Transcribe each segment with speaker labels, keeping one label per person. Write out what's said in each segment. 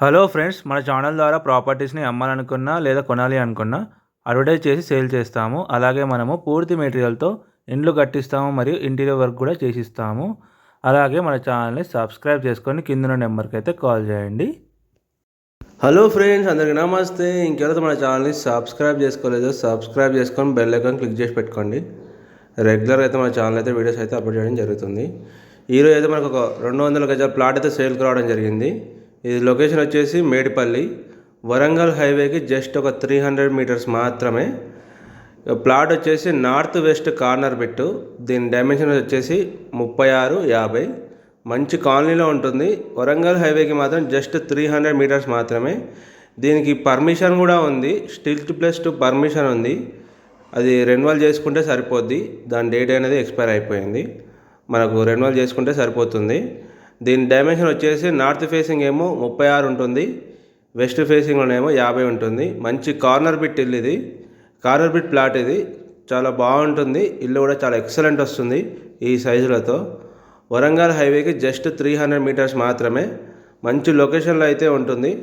Speaker 1: Hello friends, మన channel ద్వారా ప్రాపర్టీస్ని అమ్మాలనుకున్నా లేదా కొనాలి అనుకున్నా అడ్వర్టైజ్ చేసి సేల్ చేస్తాము. అలాగే మనము పూర్తి మెటీరియల్తో ఇండ్లు కట్టిస్తాము మరియు ఇంటీరియర్ వర్క్ కూడా చేసిస్తాము. అలాగే మన ఛానల్ని సబ్స్క్రైబ్ చేసుకొని కింద నెంబర్కి అయితే కాల్ చేయండి.
Speaker 2: హలో ఫ్రెండ్స్, అందరికీ నమస్తే. ఇంకెవరైతే మన ఛానల్ని సబ్స్క్రైబ్ చేసుకోలేదో సబ్స్క్రైబ్ చేసుకొని బెల్ ఐకాన్ క్లిక్ చేసి పెట్టుకోండి. రెగ్యులర్గా అయితే మన ఛానల్ అయితే వీడియోస్ అయితే అప్లోడ్ చేయడం జరుగుతుంది. ఈరోజు అయితే మనకు ఒక 200 గజాల ప్లాట్ అయితే సేల్కి రావడం జరిగింది. ఇది లొకేషన్ వచ్చేసి మేడిపల్లి, వరంగల్ హైవేకి జస్ట్ ఒక 300 మీటర్స్ మాత్రమే. ప్లాట్ వచ్చేసి నార్త్ వెస్ట్ కార్నర్ బిట్టు. దీని డైమెన్షన్ వచ్చేసి 36-50. మంచి కాలనీలో ఉంటుంది. వరంగల్ హైవేకి మాత్రం జస్ట్ 300 మీటర్స్ మాత్రమే. దీనికి పర్మిషన్ కూడా ఉంది, స్టిల్ట్ ప్లస్ 2 పర్మిషన్ ఉంది. అది రెన్యువల్ చేసుకుంటే సరిపోద్ది. దాని డేట్ అనేది ఎక్స్పైర్ అయిపోయింది. మనకు రెన్యువల్ చేసుకుంటే సరిపోతుంది. దీని డైమెన్షన్ వచ్చేసి నార్త్ ఫేసింగ్ ఏమో 36 ఉంటుంది, వెస్ట్ ఫేసింగ్లోనేమో 50 ఉంటుంది. మంచి కార్నర్ బిట్ ఇల్లు ఇది, కార్నర్ బిట్ ప్లాట్ ఇది. చాలా బాగుంటుంది. ఇల్లు కూడా చాలా ఎక్సలెంట్ వస్తుంది ఈ సైజులతో. వరంగల్ హైవేకి జస్ట్ 300 మీటర్స్ మాత్రమే. మంచి లొకేషన్లో అయితే ఉంటుంది.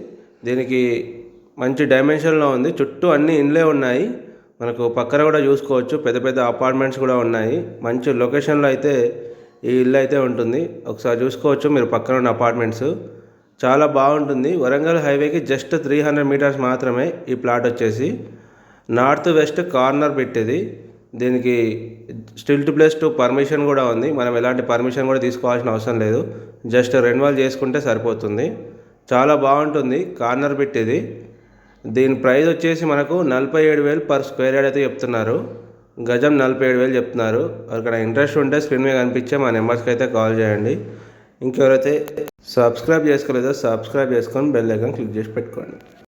Speaker 2: దీనికి మంచి డైమెన్షన్లో ఉంది. చుట్టూ అన్ని ఇండ్లే ఉన్నాయి. మనకు పక్కన కూడా చూసుకోవచ్చు, పెద్ద పెద్ద అపార్ట్మెంట్స్ కూడా ఉన్నాయి. మంచి లొకేషన్లో అయితే ఈ ఇల్లు అయితే ఉంటుంది. ఒకసారి చూసుకోవచ్చు మీరు పక్కన ఉన్న అపార్ట్మెంట్స్. చాలా బాగుంటుంది. వరంగల్ హైవేకి జస్ట్ 300 మీటర్స్ మాత్రమే ఈ ప్లాట్ వచ్చేసి. నార్త్ వెస్ట్ కార్నర్ బిట్ ఇది. దీనికి స్టిల్ట్ ప్లస్ 2 పర్మిషన్ కూడా ఉంది. మనం ఎలాంటి పర్మిషన్ కూడా తీసుకోవాల్సిన అవసరం లేదు. జస్ట్ రెన్యువల్ చేసుకుంటే సరిపోతుంది. చాలా బాగుంటుంది. కార్నర్ బిట్ ఇది. దీని ప్రైస్ వచ్చేసి మనకు 47,000 పర్ స్క్వేర్ యార్డ్ అయితే చెప్తున్నారు. గజం 47,000 చెప్తున్నారు. ఎవరికైనా ఇంట్రెస్ట్ ఉంటే స్క్రీన్ మీద కనిపించే మా నెంబర్స్కి అయితే కాల్ చేయండి. ఇంకెవరైతే సబ్స్క్రైబ్ చేసుకోలేదో సబ్స్క్రైబ్ చేసుకొని బెల్ ఐకాన్ క్లిక్ చేసి పెట్టుకోండి.